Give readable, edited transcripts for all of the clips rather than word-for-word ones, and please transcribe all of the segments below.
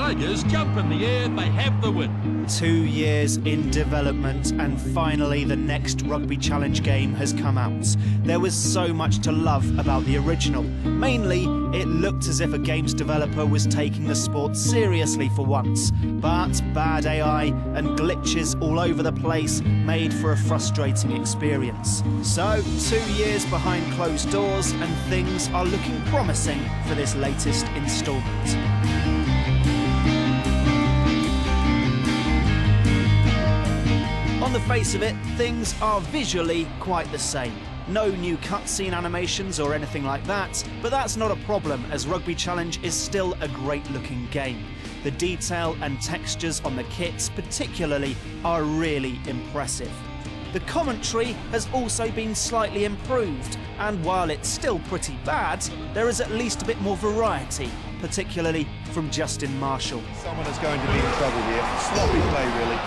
Tigers jump in the air, they have the win. 2 years in development and finally the next Rugby Challenge game has come out. There was so much to love about the original. Mainly, it looked as if a games developer was taking the sport seriously for once. But bad AI and glitches all over the place made for a frustrating experience. So, 2 years behind closed doors and things are looking promising for this latest instalment. On the face of it, things are visually quite the same. No new cutscene animations or anything like that, but that's not a problem as Rugby Challenge is still a great-looking game. The detail and textures on the kits particularly are really impressive. The commentary has also been slightly improved, and while it's still pretty bad, there is at least a bit more variety, particularly from Justin Marshall. Someone is going to be in trouble here. Sloppy play, really.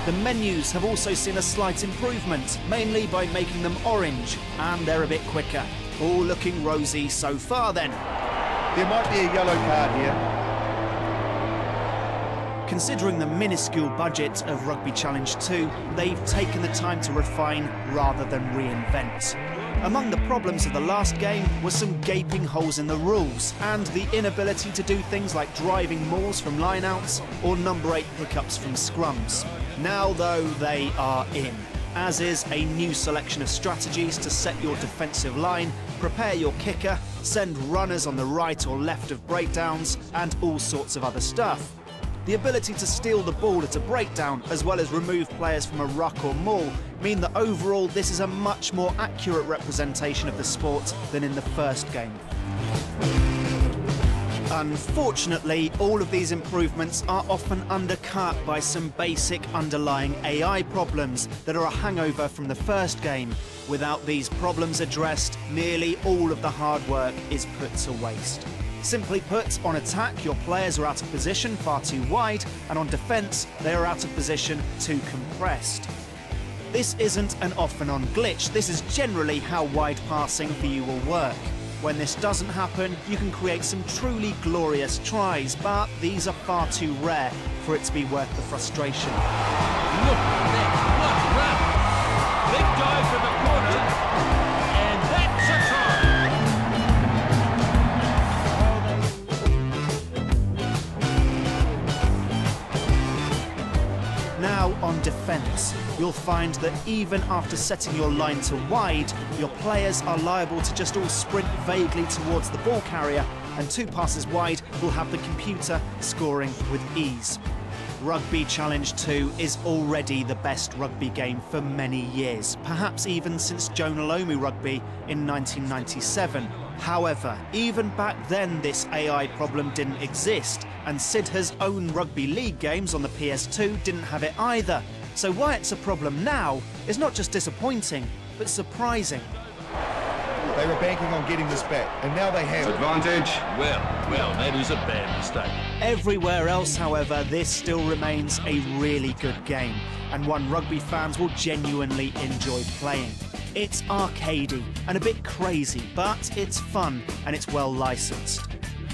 The menus have also seen a slight improvement, mainly by making them orange, and they're a bit quicker. All looking rosy so far then. There might be a yellow card here. Considering the minuscule budget of Rugby Challenge 2, they've taken the time to refine rather than reinvent. Among the problems of the last game were some gaping holes in the rules and the inability to do things like driving mauls from lineouts or number 8 pickups from scrums. Now though, they are in, as is a new selection of strategies to set your defensive line, prepare your kicker, send runners on the right or left of breakdowns, and all sorts of other stuff. The ability to steal the ball at a breakdown, as well as remove players from a ruck or maul, mean that overall this is a much more accurate representation of the sport than in the first game. Unfortunately, all of these improvements are often undercut by some basic underlying AI problems that are a hangover from the first game. Without these problems addressed, nearly all of the hard work is put to waste. Simply put, on attack, your players are out of position far too wide, and on defence, they are out of position too compressed. This isn't an off and on glitch, this is generally how wide passing for you will work. When this doesn't happen, you can create some truly glorious tries, but these are far too rare for it to be worth the frustration. Look at that, what run! Big dive for the corner, and that's a try! Now on defence, you'll find that even after setting your line to wide, your players are liable to just all sprint vaguely towards the ball carrier, and 2 passes wide will have the computer scoring with ease. Rugby Challenge 2 is already the best rugby game for many years, perhaps even since Jonah Lomu Rugby in 1997. However, even back then this AI problem didn't exist, and Sidha's own rugby league games on the PS2 didn't have it either. So why it's a problem now is not just disappointing, but surprising. They were banking on getting this back, and now they have Advantage. Well, that is a bad mistake. Everywhere else, however, this still remains a really good game, and one rugby fans will genuinely enjoy playing. It's arcadey and a bit crazy, but it's fun and it's well licensed.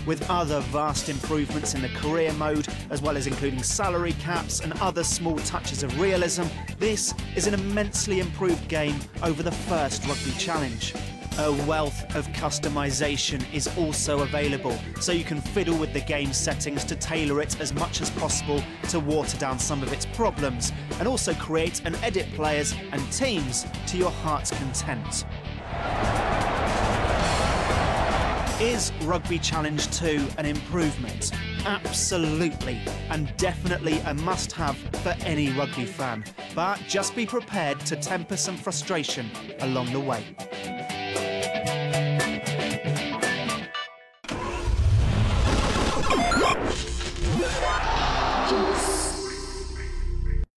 With other vast improvements in the career mode, as well as including salary caps and other small touches of realism, this is an immensely improved game over the first Rugby Challenge. A wealth of customization is also available, so you can fiddle with the game settings to tailor it as much as possible to water down some of its problems, and also create and edit players and teams to your heart's content. Is Rugby Challenge 2 an improvement? Absolutely, and definitely a must-have for any rugby fan. But just be prepared to temper some frustration along the way.